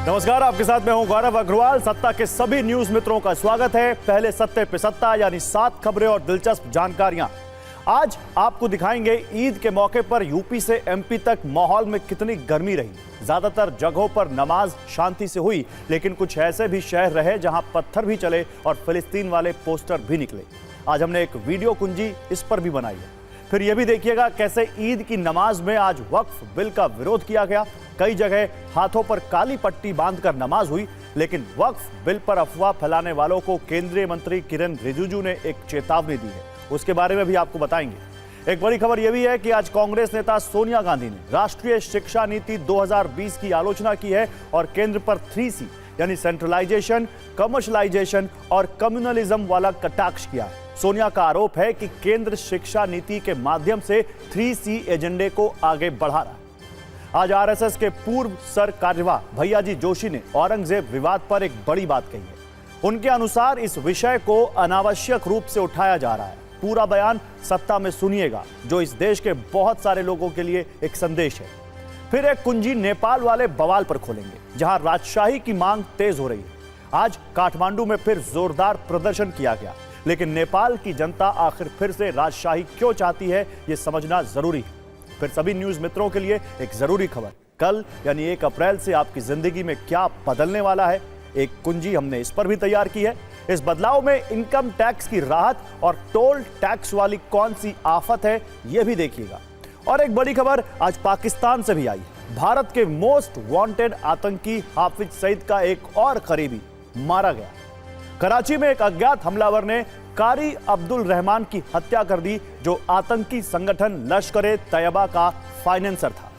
नमस्कार, आपके साथ मैं हूं गौरव अग्रवाल। सत्ता के सभी न्यूज मित्रों का स्वागत है। पहले सत्ते पे सत्ता, यानी 7 खबरें और दिलचस्प जानकारियां। आज आपको दिखाएंगे ईद के मौके पर यूपी से एमपी तक माहौल में कितनी गर्मी रही। ज्यादातर जगहों पर नमाज शांति से हुई, लेकिन कुछ ऐसे भी शहर रहे जहां पत्थर भी चले और फिलिस्तीन वाले पोस्टर भी निकले। आज हमने एक वीडियो कुंजी इस पर भी बनाई है। फिर यह भी देखिएगा कैसे ईद की नमाज में आज वक्फ बिल का विरोध किया गया। कई जगह हाथों पर काली पट्टी बांधकर नमाज हुई, लेकिन वक्फ बिल पर अफवाह फैलाने वालों को केंद्रीय मंत्री किरण रिजिजू ने एक चेतावनी दी है। उसके बारे में भी आपको बताएंगे। एक बड़ी खबर यह भी है कि आज कांग्रेस नेता सोनिया गांधी ने राष्ट्रीय शिक्षा नीति 2020 की आलोचना की है और केंद्र पर 3C यानी सेंट्रलाइजेशन, कमर्शलाइजेशन और कम्युनलिज्म वाला कटाक्ष किया। सोनिया का आरोप है कि केंद्र शिक्षा नीति के माध्यम से 3C एजेंडे को आगे बढ़ा रहा है। आज आरएसएस के पूर्व सर कार्यवाह भैयाजी जोशी ने औरंगजेब विवाद पर एक बड़ी बात कही है। उनके अनुसार इस विषय को अनावश्यक रूप से उठाया जा रहा है। पूरा बयान सत्ता में सुनिएगा, जो इस देश के बहुत सारे लोगों के लिए एक संदेश है। फिर एक कुंजी नेपाल वाले बवाल पर खोलेंगे, जहां राजशाही की मांग तेज हो रही है। आज काठमांडू में फिर जोरदार प्रदर्शन किया गया, लेकिन नेपाल की जनता आखिर फिर से राजशाही क्यों चाहती है, यह समझना जरूरी है। फिर सभी न्यूज मित्रों के लिए एक जरूरी खबर, कल यानी 1 अप्रैल से आपकी जिंदगी में क्या बदलने वाला है, एक कुंजी हमने इस पर भी तैयार की है। इस बदलाव में इनकम टैक्स की राहत और टोल टैक्स वाली कौन सी आफत है, यह भी देखिएगा। और एक बड़ी खबर आज पाकिस्तान से भी आई। भारत के मोस्ट वांटेड आतंकी हाफिज सईद का एक और करीबी मारा गया। कराची में एक अज्ञात हमलावर ने कारी अब्दुल रहमान की हत्या कर दी, जो आतंकी संगठन लश्कर तैयबा का फाइनेंसर था।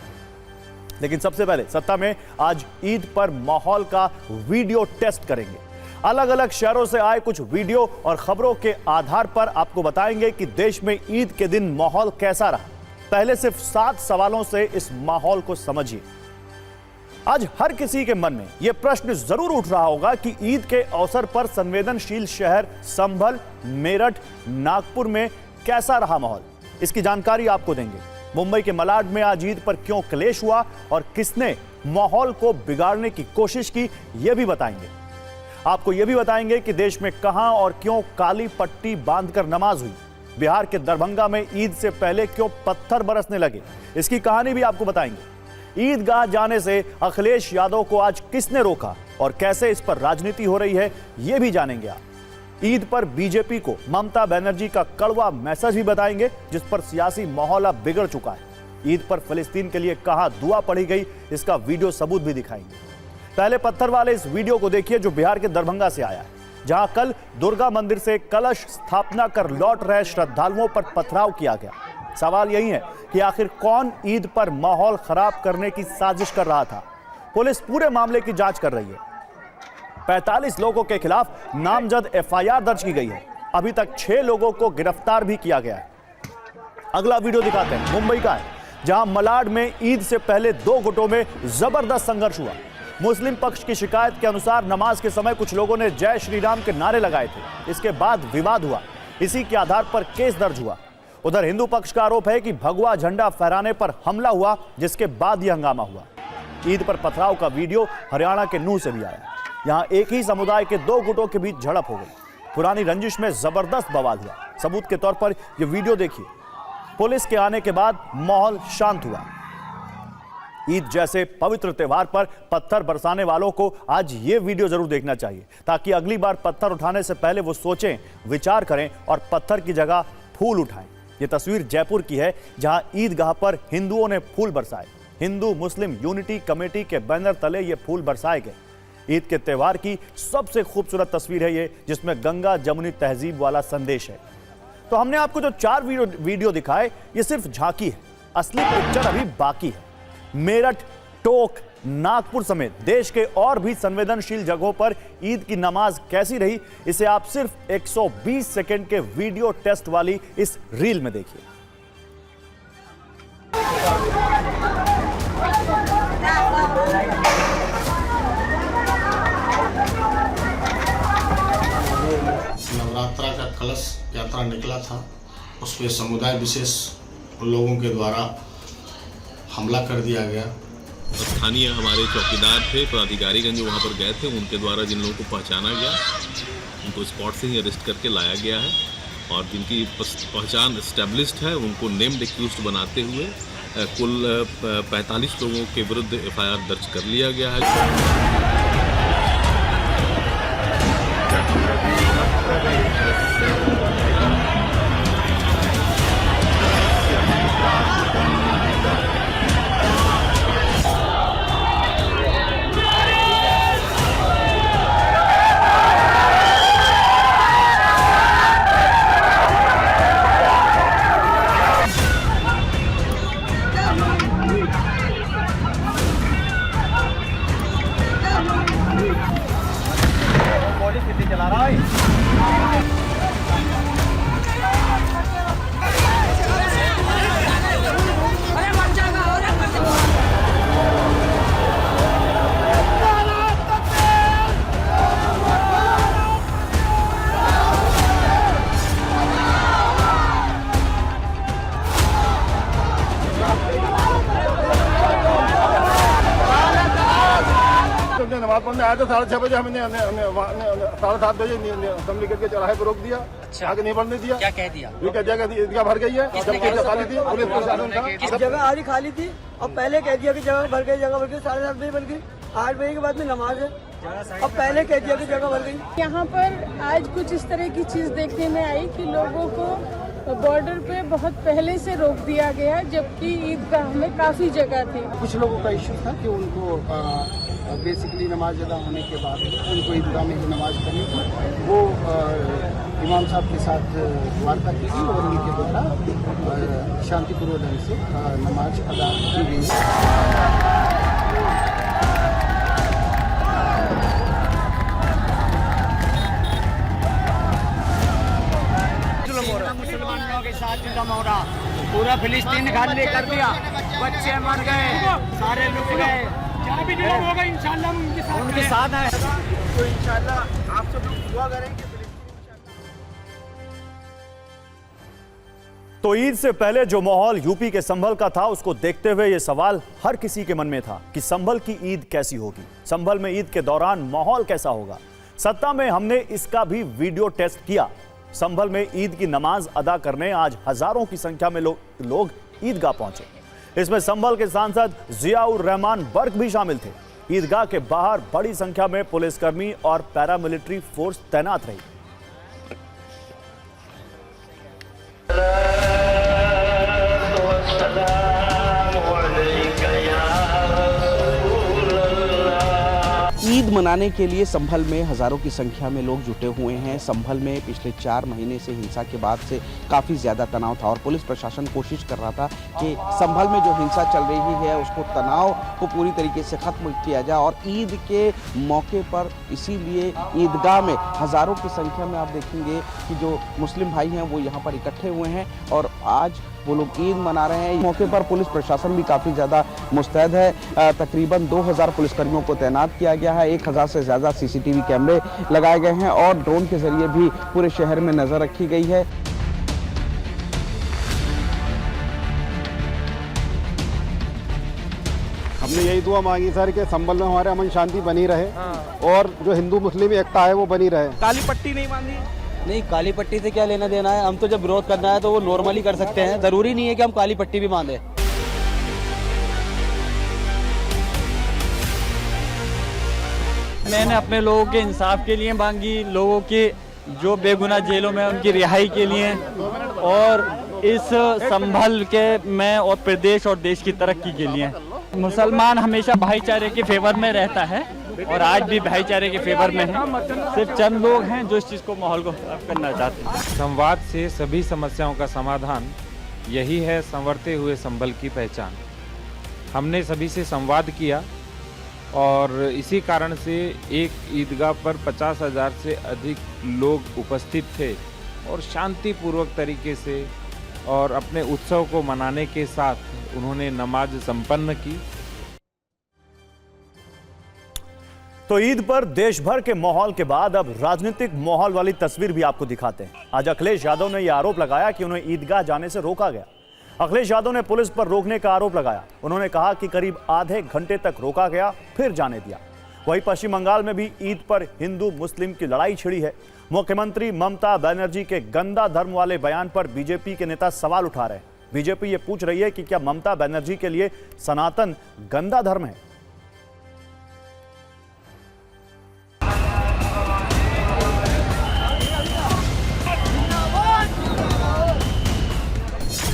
लेकिन सबसे पहले सत्ता में आज ईद पर माहौल का वीडियो टेस्ट करेंगे। अलग अलग शहरों से आए कुछ वीडियो और खबरों के आधार पर आपको बताएंगे कि देश में ईद के दिन माहौल कैसा रहा। पहले सिर्फ 7 सवालों से इस माहौल को समझिए। आज हर किसी के मन में यह प्रश्न जरूर उठ रहा होगा कि ईद के अवसर पर संवेदनशील शहर संभल, मेरठ, नागपुर में कैसा रहा माहौल। इसकी जानकारी आपको देंगे। मुंबई के मलाड में आज ईद पर क्यों क्लेश हुआ और किसने माहौल को बिगाड़ने की कोशिश की, यह भी बताएंगे। आपको यह भी बताएंगे कि देश में कहां और क्यों काली पट्टी बांधकर नमाज हुई। बिहार के दरभंगा में ईद से पहले क्यों पत्थर बरसने लगे, इसकी कहानी भी आपको बताएंगे। ईदगाह जाने से अखिलेश यादव को आज किसने रोका और कैसे इस पर राजनीति हो रही है, यह भी जानेंगे आप। ईद पर बीजेपी को ममता बनर्जी का कड़वा मैसेज भी बताएंगे, जिस पर सियासी माहौल अब बिगड़ चुका है। ईद पर फिलिस्तीन के लिए कहां दुआ पढ़ी गई, इसका वीडियो सबूत भी दिखाएंगे। पहले पत्थर वाले इस वीडियो को देखिए, जो बिहार के दरभंगा से आया है, जहां कल दुर्गा मंदिर से कलश स्थापना कर लौट रहे श्रद्धालुओं पर पथराव किया गया। सवाल यही है कि आखिर कौन ईद पर माहौल खराब करने की साजिश कर रहा था। पुलिस पूरे मामले की जांच कर रही है। 45 लोगों के खिलाफ नामजद एफआईआर दर्ज की गई है। अभी तक 6 लोगों को गिरफ्तार भी किया गया है। अगला वीडियो दिखाते हैं, मुंबई का है, जहां मलाड में ईद से पहले 2 गुटों में जबरदस्त संघर्ष हुआ। मुस्लिम पक्ष की शिकायत के अनुसार नमाज के समय कुछ लोगों ने जय श्री राम के नारे लगाए थे। इसके बाद विवाद हुआ। इसी के आधार पर केस दर्ज हुआ। उधर हिंदू पक्ष का आरोप है कि भगवा झंडा फहराने पर हमला हुआ, जिसके बाद यह हंगामा हुआ। ईद पर पथराव का वीडियो हरियाणा के नूह से भी आया। यहां एक ही समुदाय के 2 गुटों के बीच झड़प हो गई। पुरानी रंजिश में जबरदस्त बवाल हुआ। सबूत के तौर पर यह वीडियो देखिए। पुलिस के आने के बाद माहौल शांत हुआ। ईद जैसे पवित्र त्योहार पर पत्थर बरसाने वालों को आज ये वीडियो जरूर देखना चाहिए, ताकि अगली बार पत्थर उठाने से पहले वो सोचें, विचार करें और पत्थर की जगह फूल उठाएं। ये तस्वीर जयपुर की है, जहां ईदगाह पर हिंदुओं ने फूल बरसाए। हिंदू मुस्लिम यूनिटी कमेटी के बैनर तले ये फूल बरसाए गए। ईद के त्योहार की सबसे खूबसूरत तस्वीर है ये, जिसमें गंगा जमुनी तहजीब वाला संदेश है। तो हमने आपको जो 4 वीडियो दिखाए, ये सिर्फ झांकी है। असली पिक्चर अभी बाकी है। मेरठ, टोंक, नागपुर समेत देश के और भी संवेदनशील जगहों पर ईद की नमाज कैसी रही, इसे आप सिर्फ 120 सेकंड के वीडियो टेस्ट वाली इस रील में देखिए। नवरात्रा का कलश यात्रा निकला था, उसमें समुदाय विशेष लोगों के द्वारा हमला कर दिया गया। स्थानीय हमारे चौकीदार थे, पदाधिकारीगण जो वहाँ पर गए थे, उनके द्वारा जिन लोगों को पहचाना गया उनको स्पॉट से ही अरेस्ट करके लाया गया है और जिनकी पहचान एस्टेब्लिश्ड है उनको नेम्ड एक्यूज्ड बनाते हुए कुल 45 लोगों के विरुद्ध एफआईआर दर्ज कर लिया गया है। नमाज पढ़ने आया था 6:30 बजे, हमने 7:30 बजे असेंबली करके चौराहे पर रोक दिया। अच्छा। आगे नहीं बढ़ने दिया। क्या कह दिया? ये कह दिया कि ईदगाह भर गई है, जब खाली थी पुलिस प्रशासन था। किस जगह आज खाली थी और पहले कह दिया कि जगह भर गई, जगह भर गई। 7:30 बजे बन गई, 8 बजे के बाद में नमाज है। अब पहले कह दिया कि जगह भर गई। यहाँ पर आज कुछ इस तरह की चीज देखने में आई कि लोगों को बॉर्डर पे बहुत पहले से रोक दिया गया, जबकि ईदगाह में काफी जगह थी। कुछ लोगों का इश्यू था कि उनको बेसिकली नमाज अदा होने के बाद उनको ईदगाह में ही नमाज करनी थी। वो इमाम साहब के साथ वार्ता की गई और उनके द्वारा शांतिपूर्वक ढंग से नमाज अदा की गई। मुसलमानों के साथ जुल्म हो रहा, पूरा फिलिस्तीन खाली कर दिया, बच्चे मर गए, सारे लुट गए। जहाँ भी जुल्म होगा इंशाल्लाह उनके साथ है। तो इंशाल्लाह आप सब लोग दुआ करेंगे। तो ईद से पहले जो माहौल यूपी के संभल का था, उसको देखते हुए यह सवाल हर किसी के मन में था कि संभल की ईद कैसी होगी, संभल में ईद के दौरान माहौल कैसा होगा। सत्ता में हमने इसका भी वीडियो टेस्ट किया। संभल में ईद की नमाज अदा करने आज हजारों की संख्या में लोग ईदगाह पहुंचे। इसमें संभल के सांसद जियाउर रहमान बर्क भी शामिल थे। ईदगाह के बाहर बड़ी संख्या में पुलिसकर्मी और पैरामिलिट्री फोर्स तैनात रही। ईद मनाने के लिए संभल में हजारों की संख्या में लोग जुटे हुए हैं। संभल में पिछले 4 महीने से हिंसा के बाद से काफ़ी ज़्यादा तनाव था और पुलिस प्रशासन कोशिश कर रहा था कि संभल में जो हिंसा चल रही है उसको तनाव को पूरी तरीके से ख़त्म किया जाए। और ईद के मौके पर इसीलिए ईदगाह में हज़ारों की संख्या में आप देखेंगे कि जो मुस्लिम भाई हैं वो यहाँ पर इकट्ठे हुए हैं और आज वो लोग ईद मना रहे हैं। मौके पर पुलिस प्रशासन भी काफ़ी ज़्यादा मुस्तैद है। तकरीबन 2000 पुलिसकर्मियों को तैनात किया गया है। 1000 से ज़्यादा CCTV कैमरे लगाए गए हैं और ड्रोन के जरिए भी पूरे शहर में नज़र रखी गई है। हमने यही दुआ मांगी सर कि संभल में हमारे अमन शांति बनी रहे और जो हिंदू मुस्लिम एकता है वो बनी रहे। काली पट्टी नहीं बांधी? नहीं, काली पट्टी से क्या लेना देना है। हम तो जब विरोध करना है तो वो नॉर्मली कर सकते हैं, जरूरी नहीं है कि हम काली पट्टी भी बांधे। मैंने अपने लोगों के इंसाफ के लिए मांगी, लोगों के जो बेगुनाह जेलों में उनकी रिहाई के लिए और इस संभल के में और प्रदेश और देश की तरक्की के लिए। मुसलमान हमेशा भाईचारे के फेवर में रहता है और आज भी भाईचारे के फेवर में है। सिर्फ चंद लोग हैं जो इस चीज़ को माहौल को खराब करना चाहते हैं। संवाद से सभी समस्याओं का समाधान, यही है संवरते हुए संभल की पहचान। हमने सभी से संवाद किया और इसी कारण से एक ईदगाह पर 50,000 से अधिक लोग उपस्थित थे और शांतिपूर्वक तरीके से और अपने उत्सव को मनाने के साथ उन्होंने नमाज संपन्न की। तो ईद पर देश भर के माहौल के बाद अब राजनीतिक माहौल वाली तस्वीर भी आपको दिखाते हैं। आज अखिलेश यादव ने यह आरोप लगाया कि उन्हें ईदगाह जाने से रोका गया। अखिलेश यादव ने पुलिस पर रोकने का आरोप लगाया। उन्होंने कहा कि करीब आधे घंटे तक रोका गया, फिर जाने दिया। वहीं पश्चिम बंगाल में भी ईद पर हिंदू मुस्लिम की लड़ाई छिड़ी है। मुख्यमंत्री ममता बनर्जी के गंदा धर्म वाले बयान पर बीजेपी के नेता सवाल उठा रहे हैं। बीजेपी ये पूछ रही है कि क्या ममता बनर्जी के लिए सनातन गंदा धर्म है।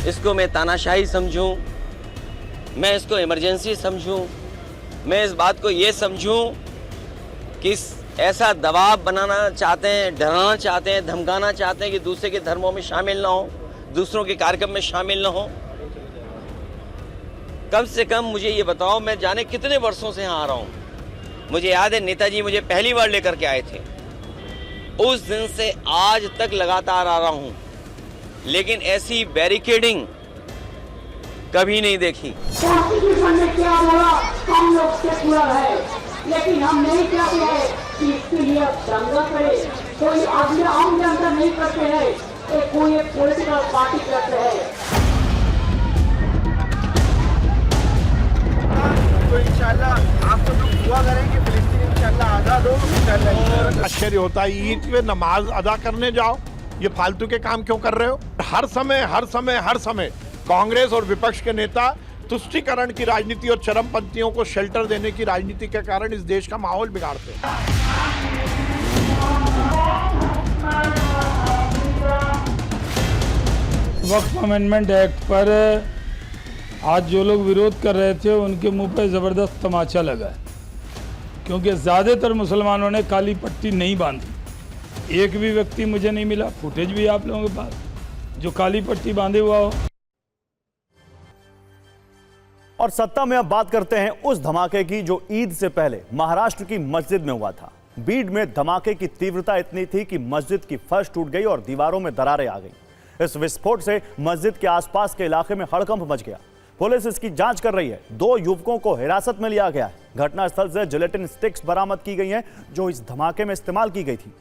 इसको मैं तानाशाही समझूं, मैं इसको इमरजेंसी समझूं, मैं इस बात को ये समझूं कि ऐसा दबाव बनाना चाहते हैं, डराना चाहते हैं, धमकाना चाहते हैं कि दूसरे के धर्मों में शामिल ना हो, दूसरों के कार्यक्रम में शामिल ना हो। कम से कम मुझे ये बताओ, मैं जाने कितने वर्षों से यहाँ आ रहा हूँ। मुझे याद है नेताजी मुझे पहली बार लेकर के आए थे, उस दिन से आज तक लगातार आ रहा हूँ, लेकिन ऐसी बैरिकेडिंग कभी नहीं देखी। कॉन्स्टिट्यूशन में क्या बोला हम लोग सेकुलर है, लेकिन हम नहीं चाहते हैं कि इसके लिए दंगा करे। कोई आम जनता नहीं करते हैं, कोई एक पॉलिटिकल पार्टी करते हैं। तो इंशाल्लाह आप तो दुआ करें कि फिलिस्तीन इंशाल्लाह आज़ाद हो। आश्चर्य होता है, ईद पे नमाज अदा करने जाओ, ये फालतू के काम क्यों कर रहे हो? हर समय कांग्रेस और विपक्ष के नेता तुष्टीकरण की राजनीति और चरमपंथियों को शेल्टर देने की राजनीति के कारण इस देश का माहौल बिगाड़ते हैं। वक्फ अमेंडमेंट एक्ट पर आज जो लोग विरोध कर रहे थे उनके मुंह पर जबरदस्त तमाचा लगा है, क्योंकि ज्यादातर मुसलमानों ने काली पट्टी नहीं बांधी। एक भी व्यक्ति मुझे नहीं मिला, फुटेज भी आप लोगों के पास, जो काली पट्टी बांधे हुआ हो। और सत्ता में अब बात करते हैं उस धमाके की जो ईद से पहले महाराष्ट्र की मस्जिद में हुआ था। बीड में धमाके की तीव्रता इतनी थी कि मस्जिद की फर्श टूट गई और दीवारों में दरारें आ गई। इस विस्फोट से मस्जिद के आसपास के इलाके में हड़कंप मच गया। पुलिस इसकी जांच कर रही है। 2 युवकों को हिरासत में लिया गया है। घटनास्थल से जिलेटिन स्टिक्स बरामद की गई हैं जो इस धमाके में इस्तेमाल की गई थी।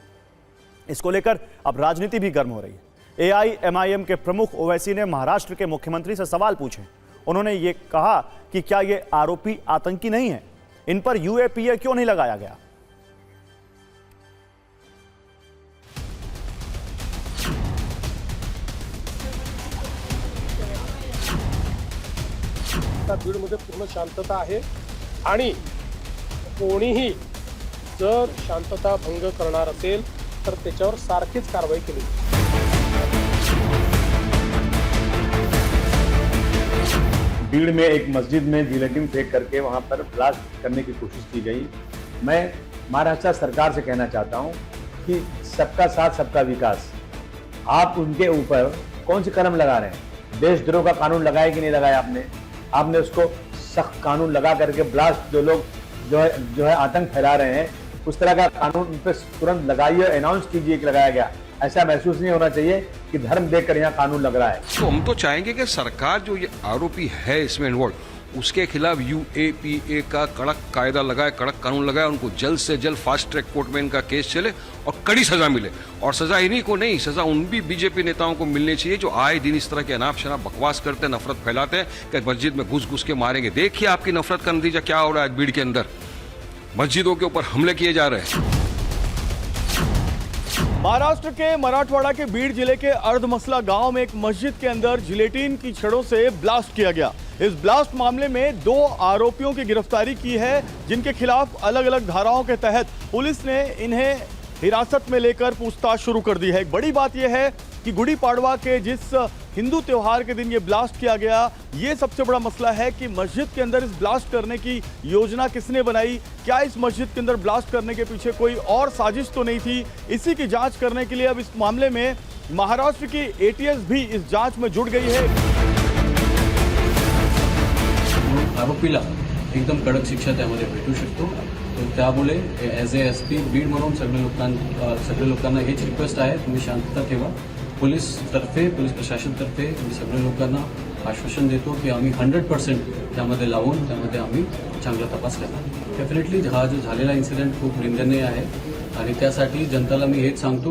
इसको लेकर अब राजनीति भी गर्म हो रही है। AIMIM के प्रमुख ओवैसी ने महाराष्ट्र के मुख्यमंत्री से सवाल पूछे। उन्होंने ये कहा कि क्या ये आरोपी आतंकी नहीं है, इन पर UAPA क्यों नहीं लगाया गया। बीडमध्ये पूर्ण शांतता आहे आणि कोणीही जर शांतता भंग करणार असेल तर त्याच्यावर सारखीच कारवाई केली। भीड़ में एक मस्जिद में जिलेटिन फेंक करके वहां पर ब्लास्ट करने की कोशिश की गई। मैं महाराष्ट्र सरकार से कहना चाहता हूं कि सबका साथ सबका विकास, आप उनके ऊपर कौन से कलम लगा रहे हैं? देशद्रोह का कानून लगाया कि नहीं लगाया आपने उसको सख्त कानून लगा करके ब्लास्ट जो लोग जो है आतंक फैला रहे हैं, उस तरह का कानून उन पर तुरंत लगाइए, अनाउंस कीजिए कि लगाया गया। ऐसा महसूस नहीं होना चाहिए कि धर्म देखकर यहाँ कानून लग रहा है। तो हम तो चाहेंगे कि सरकार जो ये आरोपी है इसमें इन्वॉल्व, उसके खिलाफ UAPA का कड़क कायदा लगाए, कड़क कानून लगाए, उनको जल्द से जल्द फास्ट ट्रैक कोर्ट में इनका केस चले और कड़ी सजा मिले। और सजा इन्हीं को नहीं, सजा उन भी बीजेपी नेताओं को मिलनी चाहिए जो आए दिन इस तरह के अनाप शनाप बकवास करते हैं, नफरत फैलाते हैं कि मस्जिद में घुस घुस के मारेंगे। देखिए आपकी नफरत का नतीजा क्या हो रहा है। भीड़ के अंदर मस्जिदों के ऊपर हमले किए जा रहे हैं। महाराष्ट्र के मराठवाड़ा के बीड़ जिले के अर्धमसला गांव में एक मस्जिद के अंदर जिलेटिन की छड़ों से ब्लास्ट किया गया। इस ब्लास्ट मामले में 2 आरोपियों की गिरफ्तारी की है, जिनके खिलाफ अलग अलग धाराओं के तहत पुलिस ने इन्हें हिरासत में लेकर पूछताछ शुरू कर दी है। एक बड़ी बात यह है कि गुड़ी पाड़वा के जिस हिंदू त्योहार के दिन ये ब्लास्ट किया गया, ये सबसे बड़ा मसला है कि मस्जिद के अंदर इस ब्लास्ट करने की योजना किसने बनाई। क्या इस मस्जिद के अंदर ब्लास्ट करने के पीछे कोई और साजिश तो नहीं थी? इसी की जांच करने के लिए अब इस मामले में महाराष्ट्र की ATS भी इस जांच में जुड़ गई है। आरोपीला एकदम कडक शिक्षा त्यामध्ये भेटू शकतो। तो त्यामुळे ॲज ए SP बीड म्हणून सगळे लोकांना हेच रिक्वेस्ट आहे, तुम्ही शांतता ठेवा। पोलीस प्रशासनतर्फे मी सगळ्या लोकांना आश्वासन देतो की आम्ही 100% त्यामध्ये लावून त्यामध्ये आम्ही चांगला तपास करणार। डेफिनेटली हा जो झालेला इन्सिडेंट खूप निंदनीय आहे आणि त्यासाठी जनताला मी हेच सांगतो।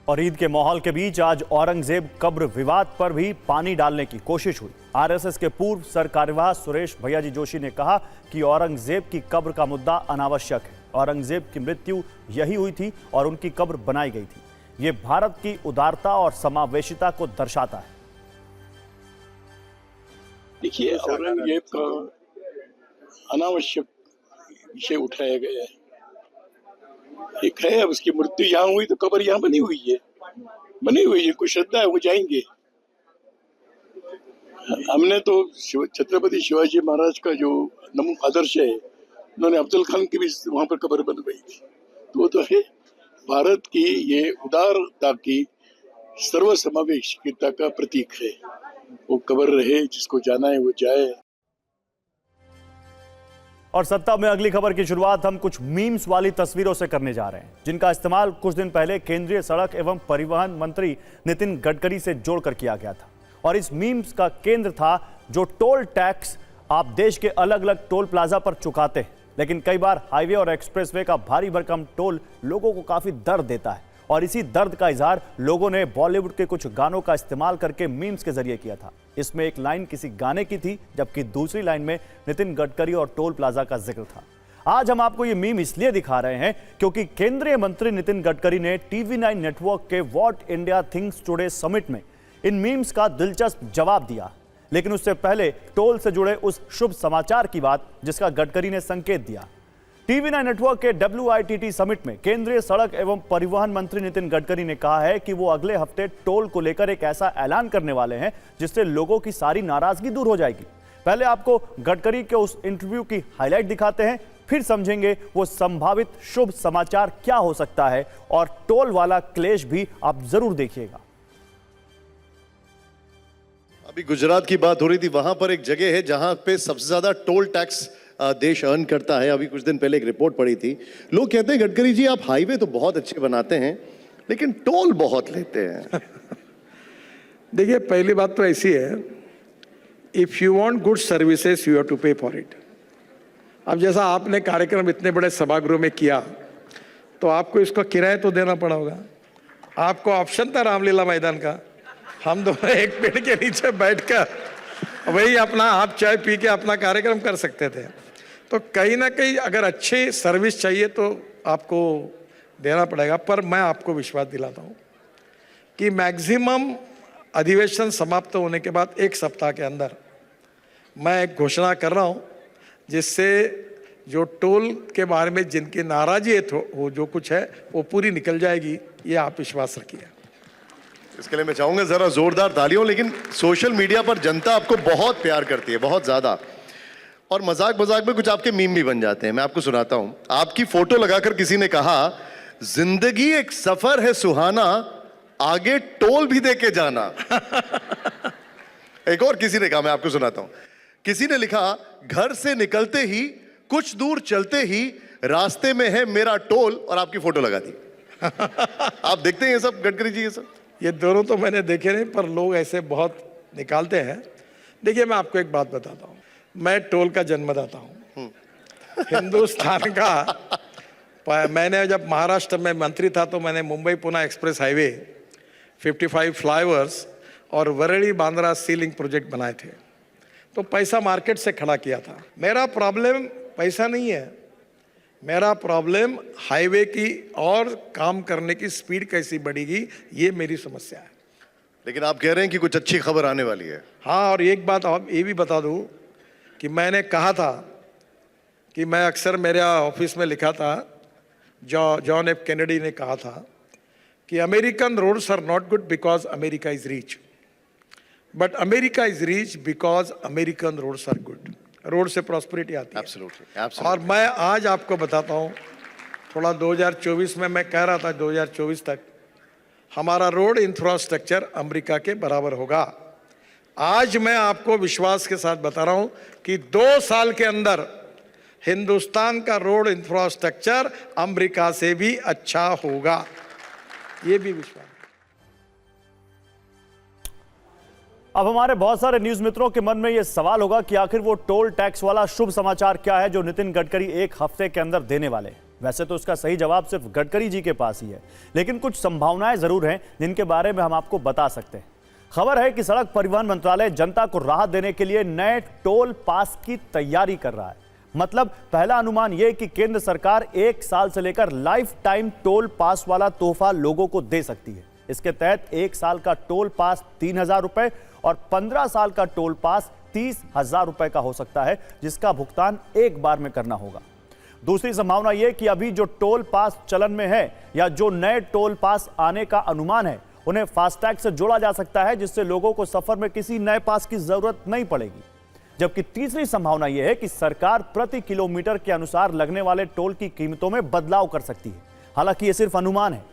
और ईद के माहौल के बीच आज औरंगजेब कब्र विवाद पर भी पानी डालने की कोशिश हुई। आरएसएस के पूर्व सरकार्यवाह सुरेश भैयाजी जोशी ने कहा कि औरंगजेब की कब्र का मुद्दा अनावश्यक है। औरंगजेब की मृत्यु यही हुई थी और उनकी कब्र बनाई गई थी। ये भारत की उदारता और समावेशिता को दर्शाता है। देखिए, औरंगजेब का अनावश्यक विषय उठाया गया है। एक है, अब उसकी मृत्यु यहाँ हुई तो कब्र यहाँ बनी हुई है, कोई श्रद्धा है वो जाएंगे। हमने तो छत्रपति शिवाजी महाराज का जो नमूना आदर्श है, उन्होंने अफजल खान की भी वहां पर कब्र बनवाई थी, तो वो तो है भारत की ये उदारता की सर्वसमावेशिता का प्रतीक है। वो कब्र रहे, जिसको जाना है वो जाए। और सत्ता में अगली खबर की शुरुआत हम कुछ मीम्स वाली तस्वीरों से करने जा रहे हैं, जिनका इस्तेमाल कुछ दिन पहले केंद्रीय सड़क एवं परिवहन मंत्री नितिन गडकरी से जोड़कर किया गया था। और इस मीम्स का केंद्र था जो टोल टैक्स आप देश के अलग अलग टोल प्लाजा पर चुकाते हैं, लेकिन कई बार हाईवे और एक्सप्रेसवे का भारी भरकम टोल लोगों को काफी दर्द देता है। और इसी दर्द का इजहार लोगों ने बॉलीवुड के कुछ गानों का इस्तेमाल करके मीम्स के जरिए किया था। इसमें एक लाइन किसी गाने की थी, जबकि दूसरी लाइन में नितिन गडकरी और टोल प्लाजा का जिक्र था। आज हम आपको ये मीम इसलिए दिखा रहे हैं क्योंकि केंद्रीय मंत्री नितिन गडकरी ने TV9 नेटवर्क के what India thinks today summit में इन मीम्स का दिलचस्प जवाब दिया। लेकिन उससे पहले टोल से जुड़े उस शुभ समाचार की बात जिसका गडकरी ने संकेत दिया। TV9 नेटवर्क के WITT समिट में केंद्रीय सड़क एवं परिवहन मंत्री नितिन गडकरी ने कहा है कि वो अगले हफ्ते टोल को लेकर एक ऐसा ऐलान करने वाले हैं जिससे लोगों की सारी नाराजगी दूर हो जाएगी। पहले आपको गडकरी के उस इंटरव्यू की हाईलाइट दिखाते हैं, फिर समझेंगे वो संभावित शुभ समाचार क्या हो सकता है। और टोल वाला क्लेश भी आप जरूर देखिएगा। अभी गुजरात की बात हो रही थी, वहां पर एक जगह है जहां पे सबसे ज्यादा टोल टैक्स देश अर्न करता है। अभी कुछ दिन पहले एक रिपोर्ट पड़ी थी, लोग कहते हैं गडकरी जी आप हाईवे तो बहुत अच्छे बनाते हैं लेकिन टोल बहुत लेते हैं। देखिए, पहली बात तो ऐसी है, if you want good services you have to pay for it. अब जैसा आपने कार्यक्रम इतने बड़े सभागृह में किया तो आपको इसका किराया तो देना पड़ा होगा। आपको ऑप्शन था रामलीला मैदान का, हम दोनों एक पेड़ के नीचे बैठकर वही अपना आप चाय पी के अपना कार्यक्रम कर सकते थे। तो कहीं ना कहीं अगर अच्छी सर्विस चाहिए तो आपको देना पड़ेगा। पर मैं आपको विश्वास दिलाता हूँ कि मैक्सिमम अधिवेशन समाप्त होने के बाद एक सप्ताह के अंदर मैं एक घोषणा कर रहा हूँ जिससे जो टोल के बारे में जिनकी नाराजी है वो जो कुछ है वो पूरी निकल जाएगी, ये आप विश्वास रखिए। इसके लिए मैं चाहूंगा जरा जोरदार तालियों। लेकिन सोशल मीडिया पर जनता आपको बहुत प्यार करती है, बहुत ज्यादा, और मजाक मजाक में कुछ आपके मीम भी बन जाते हैं। मैं आपको सुनाता हूं। आपकी फोटो लगाकर किसी ने कहा जिंदगी एक सफर है सुहाना, आगे टोल भी दे के जाना। एक और किसी ने कहा, मैं आपको सुनाता हूं। किसी ने लिखा घर से निकलते ही कुछ दूर चलते ही रास्ते में है मेरा टोल, और आपकी फोटो लगा दी। आप देखते हैं ये सब गडकरी जी? ये सब ये दोनों तो मैंने देखे नहीं, पर लोग ऐसे बहुत निकालते हैं। देखिए, मैं आपको एक बात बताता हूँ, मैं टोल का जन्मदाता हूँ हिंदुस्तान का। मैंने जब महाराष्ट्र में मंत्री था तो मैंने Mumbai Pune express highway, 55 flyovers और वरली बांद्रा सी लिंक प्रोजेक्ट बनाए थे। तो पैसा मार्केट से खड़ा किया था। मेरा प्रॉब्लम पैसा नहीं है, मेरा प्रॉब्लम हाईवे की और काम करने की स्पीड कैसी बढ़ेगी, ये मेरी समस्या है। लेकिन आप कह रहे हैं कि कुछ अच्छी खबर आने वाली है। हाँ, और एक बात आप ये भी बता दूं कि मैंने कहा था कि मैं अक्सर मेरे ऑफिस में लिखा था, जॉन एफ कैनेडी ने कहा था कि American roads are not good because America is rich, but America is rich because American roads are good. Road से प्रॉस्पेरिटी आती है। Absolutely. और मैं आज आपको बताता हूँ, थोड़ा 2024 में मैं कह रहा था 2024 तक हमारा रोड इंफ्रास्ट्रक्चर अमेरिका के बराबर होगा। आज मैं आपको विश्वास के साथ बता रहा हूँ कि 2 साल के अंदर हिंदुस्तान का रोड इंफ्रास्ट्रक्चर अमेरिका से भी अच्छा होगा, ये भी विश्वास। अब हमारे बहुत सारे न्यूज मित्रों के मन में यह सवाल होगा कि आखिर वो टोल टैक्स वाला शुभ समाचार क्या है जो नितिन गडकरी एक हफ्ते के अंदर देने वाले हैं। वैसे तो इसका सही जवाब सिर्फ गडकरी जी के पास ही है, लेकिन कुछ संभावनाएं जरूर हैं जिनके बारे में हम आपको बता सकते हैं। खबर है कि सड़क परिवहन मंत्रालय जनता को राहत देने के लिए नए टोल पास की तैयारी कर रहा है। मतलब पहला अनुमान यह कि केंद्र सरकार 1 साल से लेकर लाइफ टाइम टोल पास वाला तोहफा लोगों को दे सकती है। इसके तहत 1 साल का टोल पास 3,000 रुपए और 15 साल का टोल पास 30,000 रुपए का हो सकता है, जिसका भुगतान एक बार में करना होगा। दूसरी संभावना यह कि अभी जो टोल पास चलन में है या जो नए टोल पास आने का अनुमान है उन्हें फास्टैग से जोड़ा जा सकता है, जिससे लोगों को सफर में किसी नए पास की जरूरत नहीं पड़ेगी। जबकि तीसरी संभावना यह है कि सरकार प्रति किलोमीटर के अनुसार लगने वाले टोल की कीमतों में बदलाव कर सकती है। हालांकि यह सिर्फ अनुमान है।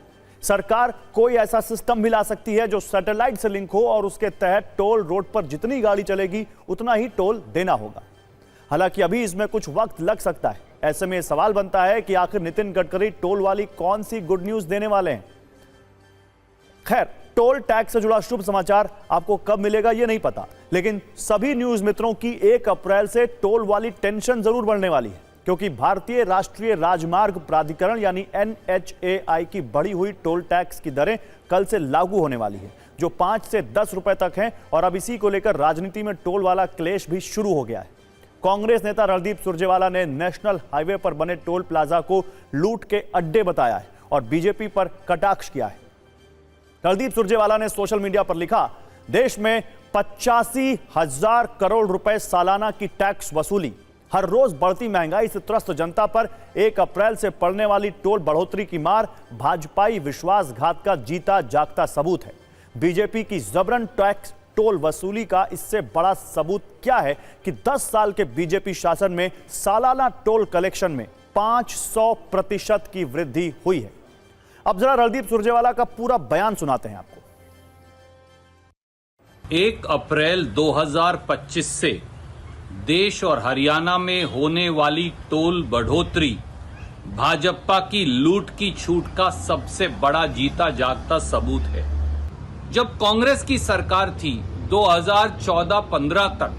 सरकार कोई ऐसा सिस्टम भी ला सकती है जो सैटेलाइट से लिंक हो और उसके तहत टोल रोड पर जितनी गाड़ी चलेगी उतना ही टोल देना होगा। हालांकि अभी इसमें कुछ वक्त लग सकता है। ऐसे में यह सवाल बनता है कि आखिर नितिन गडकरी टोल वाली कौन सी गुड न्यूज देने वाले हैं। खैर, टोल टैक्स से जुड़ा शुभ समाचार आपको कब मिलेगा यह नहीं पता, लेकिन सभी न्यूज मित्रों की 1 अप्रैल से टोल वाली टेंशन जरूर बढ़ने वाली है, क्योंकि भारतीय राष्ट्रीय राजमार्ग प्राधिकरण यानी NHAI की बढ़ी हुई टोल टैक्स की दरें कल से लागू होने वाली है, जो 5 से 10 रुपए तक हैं। और अब इसी को लेकर राजनीति में टोल वाला क्लेश भी शुरू हो गया है। कांग्रेस नेता रणदीप सुरजेवाला ने नेशनल हाईवे पर बने टोल प्लाजा को लूट के अड्डे बताया है और बीजेपी पर कटाक्ष किया है। रणदीप सुरजेवाला ने सोशल मीडिया पर लिखा, देश में 85,000 करोड़ रुपए सालाना की टैक्स वसूली, हर रोज बढ़ती महंगाई से त्रस्त जनता पर 1 अप्रैल से पड़ने वाली टोल बढ़ोतरी की मार भाजपाई विश्वासघात का जीता जागता सबूत है। बीजेपी की जबरन टैक्स टोल वसूली का इससे बड़ा सबूत क्या है कि 10 साल के बीजेपी शासन में सालाना टोल कलेक्शन में 500% की वृद्धि हुई है। अब जरा रणदीप सुरजेवाला का पूरा बयान सुनाते हैं आपको। 1 अप्रैल 2025 से देश और हरियाणा में होने वाली टोल बढ़ोतरी भाजपा की लूट की छूट का सबसे बड़ा जीता जागता सबूत है। जब कांग्रेस की सरकार थी 2014-15 तक,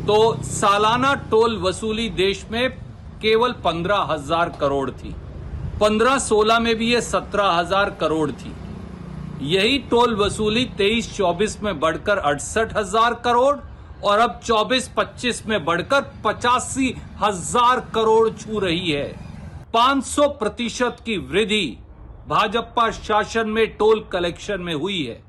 तो सालाना टोल वसूली देश में केवल 15,000 करोड़ थी। 15-16 में भी ये 17,000 करोड़ थी। यही टोल वसूली 23-24 में बढ़कर 68,000 करोड़ और अब 24-25 में बढ़कर 85,000 करोड़ छू रही है। 500% की वृद्धि भाजपा शासन में टोल कलेक्शन में हुई है।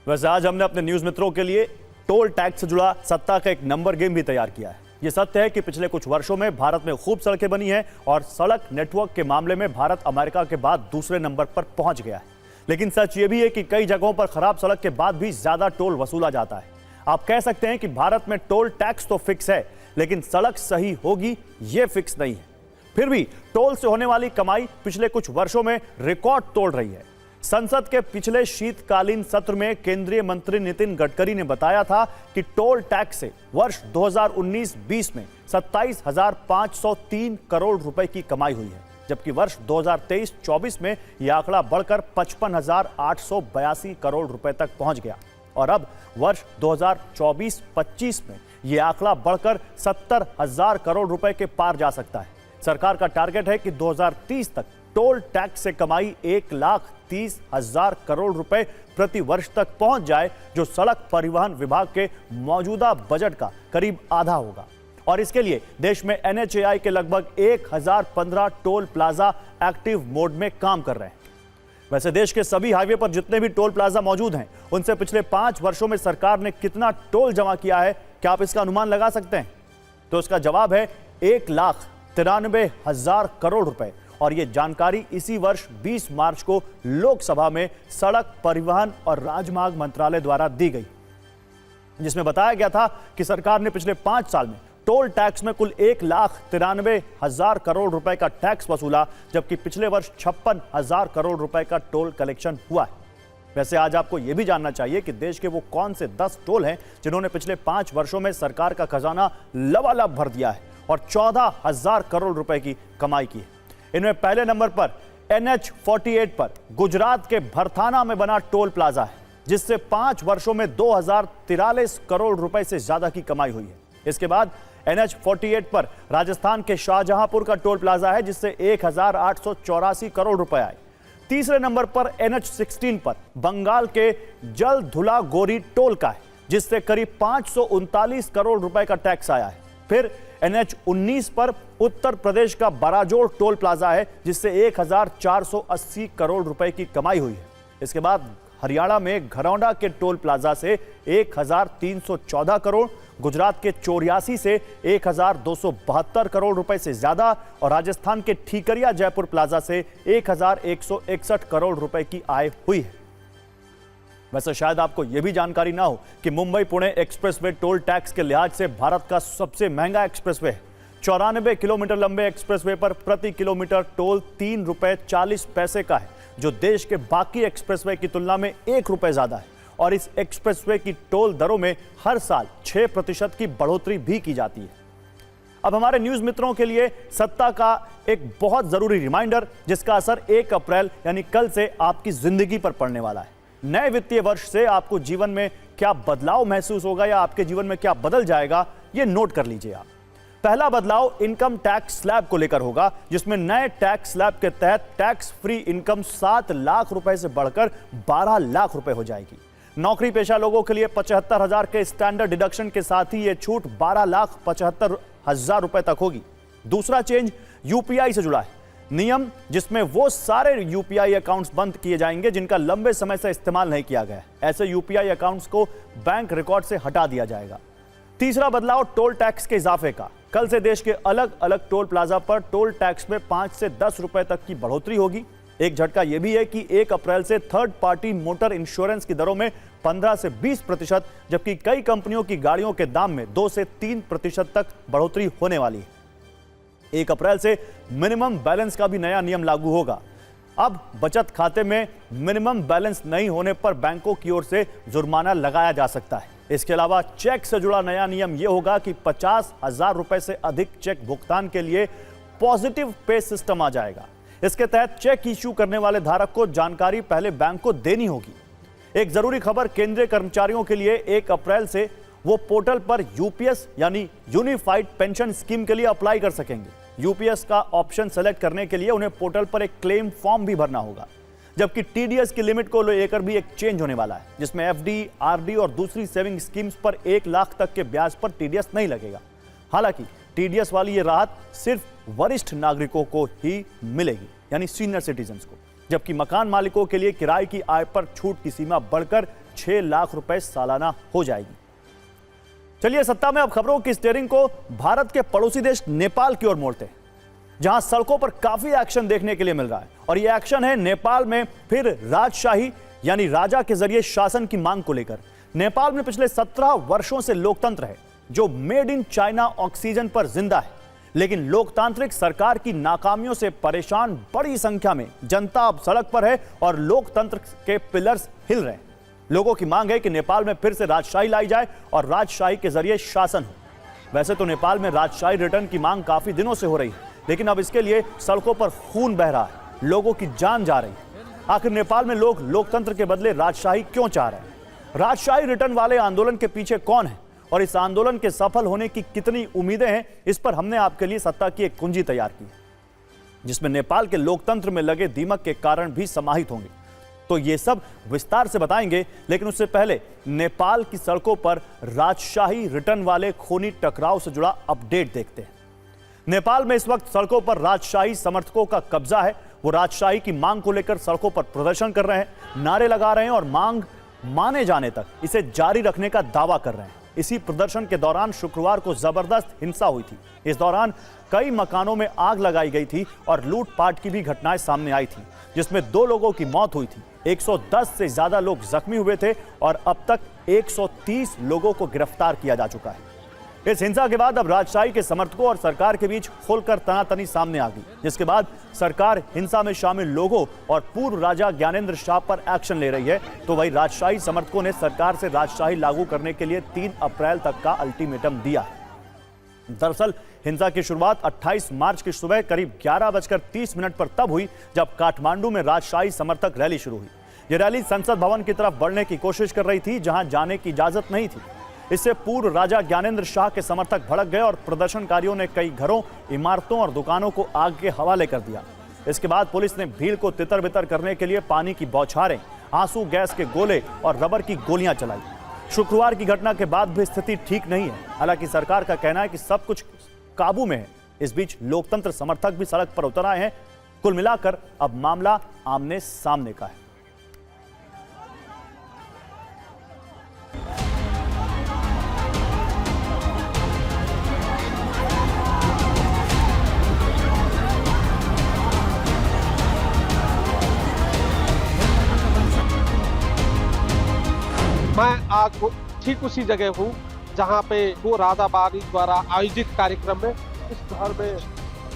वैसे आज हमने अपने न्यूज मित्रों के लिए टोल टैक्स से जुड़ा सत्ता का एक नंबर गेम भी तैयार किया है। यह सत्य है कि पिछले कुछ वर्षों में भारत में खूब सड़कें बनी हैं और सड़क नेटवर्क के मामले में भारत अमेरिका के बाद दूसरे नंबर पर पहुंच गया है। लेकिन सच ये भी है कि कई जगहों पर खराब सड़क के बाद भी ज्यादा टोल वसूला जाता है। आप कह सकते हैं कि भारत में टोल टैक्स तो फिक्स है, लेकिन सड़क सही होगी ये फिक्स नहीं है। फिर भी टोल से होने वाली कमाई पिछले कुछ वर्षों में रिकॉर्ड तोड़ रही है। संसद के पिछले शीतकालीन सत्र में केंद्रीय मंत्री नितिन गडकरी ने बताया था कि टोल टैक्स से वर्ष 2019-20 में 27,503 करोड़ रुपए की कमाई हुई है, जबकि वर्ष 2023-24 में यह आंकड़ा बढ़कर 55,882 करोड़ रुपए तक पहुंच गया और अब वर्ष 2024-25 में यह आंकड़ा बढ़कर 70,000 करोड़ रुपए के पार जा सकता है। सरकार का टारगेट है कि 2030 तक टोल टैक्स से कमाई 1,30,000 करोड़ रुपए प्रति वर्ष तक पहुंच जाए, जो सड़क परिवहन विभाग के मौजूदा बजट का करीब आधा होगा। और इसके लिए देश में NHAI के लगभग 1,015 टोल प्लाजा एक्टिव मोड में काम कर रहे हैं। वैसे देश के सभी हाईवे पर जितने भी टोल प्लाजा मौजूद हैं, उनसे पिछले 5 वर्षों में सरकार ने कितना टोल जमा किया है, क्या आप इसका अनुमान लगा सकते हैं? तो इसका जवाब है 1,93,000 करोड़ रुपए। और यह जानकारी इसी वर्ष 20 मार्च को लोकसभा में सड़क परिवहन और राजमार्ग मंत्रालय द्वारा दी गई, जिसमें बताया गया था कि सरकार ने पिछले 5 साल में टोल टैक्स में कुल 1,93,000 करोड़ रुपए का टैक्स वसूला, जबकि पिछले वर्ष 56,000 करोड़ रुपए का टोल कलेक्शन हुआ है। वैसे आज आपको यह भी जानना चाहिए कि देश के वो कौन से 10 टोल हैं जिन्होंने पिछले 5 वर्षों में सरकार का खजाना लबालब भर दिया है और 14,000 करोड़ रुपए की कमाई की है। इनमें पहले नंबर पर NH-48 पर गुजरात के भरथाना में बना टोल प्लाजा है, जिससे 5 वर्षों में 2043 करोड़ रुपए से ज्यादा की कमाई हुई है। इसके बाद NH-48 पर राजस्थान के शाहजहांपुर का टोल प्लाजा है, जिससे 1884 करोड़ रुपए आए। तीसरे नंबर पर NH-16 पर बंगाल के जलधुला गोरी टोल का है, जिससे करीब 539 करोड़ रुपए का टैक्स आया है। फिर NH-19 पर उत्तर प्रदेश का बराजोड़ टोल प्लाजा है, जिससे 1480 करोड़ रुपए की कमाई हुई है। इसके बाद हरियाणा में घरौंडा के टोल प्लाजा से 1314 करोड़, गुजरात के 84 से 1272 करोड़ रुपए से ज्यादा और राजस्थान के ठीकरिया जयपुर प्लाजा से 1161 करोड़ रुपए की आय हुई है। वैसे शायद आपको यह भी जानकारी ना हो कि Mumbai Pune expressway toll tax के लिहाज से भारत का सबसे महंगा एक्सप्रेसवे है। 94 किलोमीटर लंबे एक्सप्रेसवे पर प्रति किलोमीटर टोल 3 रुपए 40 पैसे का है, जो देश के बाकी एक्सप्रेसवे की तुलना में 1 रुपए ज्यादा है। और इस एक्सप्रेसवे की टोल दरों में हर साल 6% की बढ़ोतरी भी की जाती है। अब हमारे न्यूज मित्रों के लिए सत्ता का एक बहुत जरूरी रिमाइंडर, जिसका असर 1 अप्रैल यानी कल से आपकी जिंदगी पर पड़ने वाला है। नए वित्तीय वर्ष से आपको जीवन में क्या बदलाव महसूस होगा या आपके जीवन में क्या बदल जाएगा, यह नोट कर लीजिए आप। पहला बदलाव इनकम टैक्स स्लैब को लेकर होगा, जिसमें नए टैक्स स्लैब के तहत टैक्स फ्री इनकम 7 लाख रुपए से बढ़कर 12 लाख रुपए हो जाएगी। नौकरी पेशा लोगों के लिए 75,000 के स्टैंडर्ड डिडक्शन के साथ ही यह छूट 12,75,000 रुपए तक होगी। दूसरा चेंज यूपीआई से जुड़ा है, नियम जिसमें वो सारे यूपीआई अकाउंट्स बंद किए जाएंगे जिनका लंबे समय से इस्तेमाल नहीं किया गया है। ऐसे यूपीआई अकाउंट्स को बैंक रिकॉर्ड से हटा दिया जाएगा। तीसरा बदलाव टोल टैक्स के इजाफे का। कल से देश के अलग अलग टोल प्लाजा पर टोल टैक्स में 5 से 10 रुपए तक की बढ़ोतरी होगी। एक झटका यह भी है कि 1 अप्रैल से थर्ड पार्टी मोटर इंश्योरेंस की दरों में 15 से 20%, जबकि कई कंपनियों की गाड़ियों के दाम में 2 से 3% तक बढ़ोतरी होने वाली है। 1 अप्रैल से मिनिमम बैलेंस का भी नया नियम लागू होगा। अब बचत खाते में मिनिमम बैलेंस नहीं होने पर बैंकों की ओर से जुर्माना लगाया जा सकता है। इसके अलावा चेक से जुड़ा नया नियम यह होगा कि 50,000 रुपए से अधिक चेक भुगतान के लिए पॉजिटिव पे सिस्टम आ जाएगा। इसके तहत चेक इश्यू करने वाले धारक को जानकारी पहले बैंक को देनी होगी। एक जरूरी खबर केंद्रीय कर्मचारियों के लिए, 1 अप्रैल से वो पोर्टल पर यूपीएस यानी यूनिफाइड पेंशन स्कीम के लिए अप्लाई कर सकेंगे। यूपीएस का ऑप्शन सेलेक्ट करने के लिए उन्हें पोर्टल पर एक क्लेम फॉर्म भी भरना होगा। जबकि टीडीएस की लिमिट को लेकर भी एक चेंज होने वाला है, जिसमें एफडी, आरडी और दूसरी सेविंग स्कीम्स पर 1 लाख तक के ब्याज पर टीडीएस नहीं लगेगा। हालांकि टीडीएस वाली ये राहत सिर्फ वरिष्ठ नागरिकों को ही मिलेगी, यानी सीनियर सिटीजन्स को, जबकि मकान मालिकों के लिए किराए की आय पर छूट की सीमा बढ़कर 6 लाख रुपए सालाना हो जाएगी। चलिए सत्ता में अब खबरों की स्टीयरिंग को भारत के पड़ोसी देश नेपाल की ओर मोड़ते हैं, जहां सड़कों पर काफी एक्शन देखने के लिए मिल रहा है। और यह एक्शन है नेपाल में फिर राजशाही यानी राजा के जरिए शासन की मांग को लेकर। नेपाल में पिछले 17 वर्षों से लोकतंत्र है, जो मेड इन चाइना ऑक्सीजन पर जिंदा है। लेकिन लोकतांत्रिक सरकार की नाकामियों से परेशान बड़ी संख्या में जनता अब सड़क पर है और लोकतंत्र के पिलर्स हिल रहे हैं। लोगों की मांग है कि नेपाल में फिर से राजशाही लाई जाए और राजशाही के जरिए शासन हो। वैसे तो नेपाल में राजशाही रिटर्न की मांग काफी दिनों से हो रही है, लेकिन अब इसके लिए सड़कों पर खून बह रहा है, लोगों की जान जा रही है। आखिर नेपाल में लोग लोकतंत्र के बदले राजशाही क्यों चाह रहे हैं? राजशाही रिटर्न वाले आंदोलन के पीछे कौन है और इस आंदोलन के सफल होने की कितनी उम्मीदें हैं? इस पर हमने आपके लिए सत्ता की एक कुंजी तैयार की है, जिसमें नेपाल के लोकतंत्र में लगे दीमक के कारण भी समाहित होंगे। तो ये सब विस्तार से बताएंगे, लेकिन उससे पहले नेपाल की सड़कों पर राजशाही रिटर्न वाले खूनी टकराव से जुड़ा अपडेट देखते हैं। नेपाल में इस वक्त सड़कों पर राजशाही समर्थकों का कब्जा है। वो राजशाही की मांग को लेकर सड़कों पर प्रदर्शन कर रहे हैं, नारे लगा रहे हैं और मांग माने जाने तक इसे जारी रखने का दावा कर रहे हैं। इसी प्रदर्शन के दौरान शुक्रवार को जबरदस्त हिंसा हुई थी। इस दौरान कई मकानों में आग लगाई गई थी और लूटपाट की भी घटनाएं सामने आई थी, जिसमें 2 लोगों की मौत हुई थी। 110 से ज्यादा लोग जख्मी हुए थे और अब तक 130 लोगों को गिरफ्तार किया जा चुका है। इस हिंसा के बाद अब राजशाही के समर्थकों और सरकार के बीच खुलकर तनातनी सामने आ गई, जिसके बाद सरकार हिंसा में शामिल लोगों और पूर्व राजा ज्ञानेंद्र शाह पर एक्शन ले रही है। तो वही राजशाही समर्थकों ने सरकार से राजशाही लागू करने के लिए 3 अप्रैल तक का अल्टीमेटम दिया है। दरअसल हिंसा की शुरुआत 28 मार्च की सुबह करीब 11:30 पर तब हुई जब काठमांडू में राजशाही समर्थक रैली शुरू हुई। यह रैली संसद भवन की तरफ बढ़ने की कोशिश कर रही थी, जहां जाने की इजाजत नहीं थी। इससे पूर्व राजा ज्ञानेंद्र शाह के समर्थक भड़क गए और प्रदर्शनकारियों ने कई घरों, इमारतों और दुकानों को आग के हवाले कर दिया। इसके बाद पुलिस ने भीड़ को तितर-बितर करने के लिए पानी की बौछारें, आंसू गैस के गोले और रबर की गोलियां चलाई। शुक्रवार की घटना के बाद भी स्थिति ठीक नहीं है। हालांकि सरकार का कहना है कि सब कुछ काबू में है। इस बीच लोकतंत्र समर्थक भी सड़क पर उतर आए हैं। कुल मिलाकर अब मामला आमने सामने का है। मैं आज ठीक उसी जगह हूँ जहाँ पे वो राजाबादी द्वारा आयोजित कार्यक्रम में इस घर में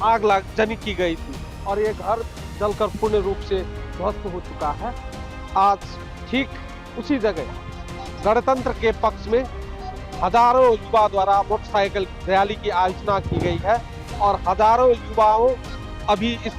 आग जनी की गई थी और ये घर जलकर पूर्ण रूप से ध्वस्त हो चुका है। आज ठीक उसी जगह गणतंत्र के पक्ष में हजारों युवा द्वारा मोटरसाइकिल रैली की आयोजना की गई है और हजारों युवाओं अभी इस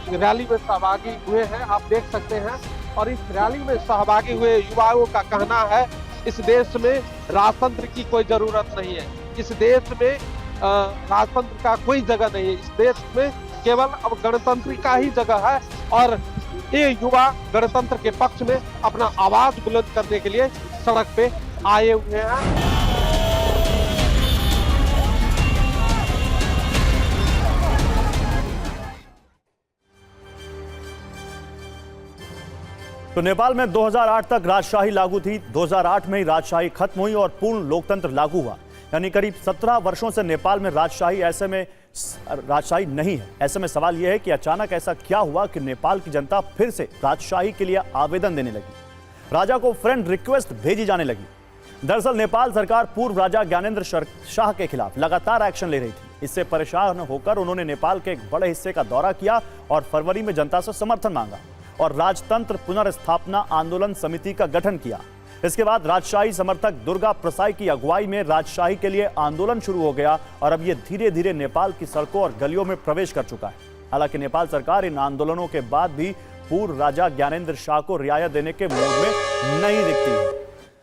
रैली में सहभागी हुए हैं, आप देख सकते हैं। और इस रैली में सहभागी हुए युवाओं का कहना है इस देश में राजतंत्र की कोई जरूरत नहीं है, इस देश में राजतंत्र का कोई जगह नहीं है, इस देश में केवल अब गणतंत्र का ही जगह है। और ये युवा गणतंत्र के पक्ष में अपना आवाज बुलंद करने के लिए सड़क पे आए हुए हैं। तो नेपाल में 2008 तक राजशाही लागू थी। 2008 में ही राजशाही खत्म हुई और पूर्ण लोकतंत्र लागू हुआ। यानी करीब 17 वर्षों से नेपाल में राजशाही नहीं है। ऐसे में सवाल यह है कि अचानक ऐसा क्या हुआ कि नेपाल की जनता फिर से राजशाही के लिए आवेदन देने लगी, राजा को फ्रेंड रिक्वेस्ट भेजी जाने लगी। दरअसल नेपाल सरकार पूर्व राजा ज्ञानेंद्र शाह के खिलाफ लगातार एक्शन ले रही थी। इससे परेशान होकर उन्होंने नेपाल के एक बड़े हिस्से का दौरा किया और फरवरी में जनता से समर्थन मांगा और राजतंत्र पुनर्स्थापना आंदोलन समिति का गठन किया। इसके बाद राजशाही समर्थक दुर्गा प्रसाई की अगुवाई में राजशाही के लिए आंदोलन शुरू हो गया और अब यह धीरे धीरे नेपाल की सड़कों और गलियों में प्रवेश कर चुका है। हालांकि नेपाल सरकार इन आंदोलनों के बाद भी पूर्व राजा ज्ञानेंद्र शाह को रियायत देने के मूड में नहीं दिखती है।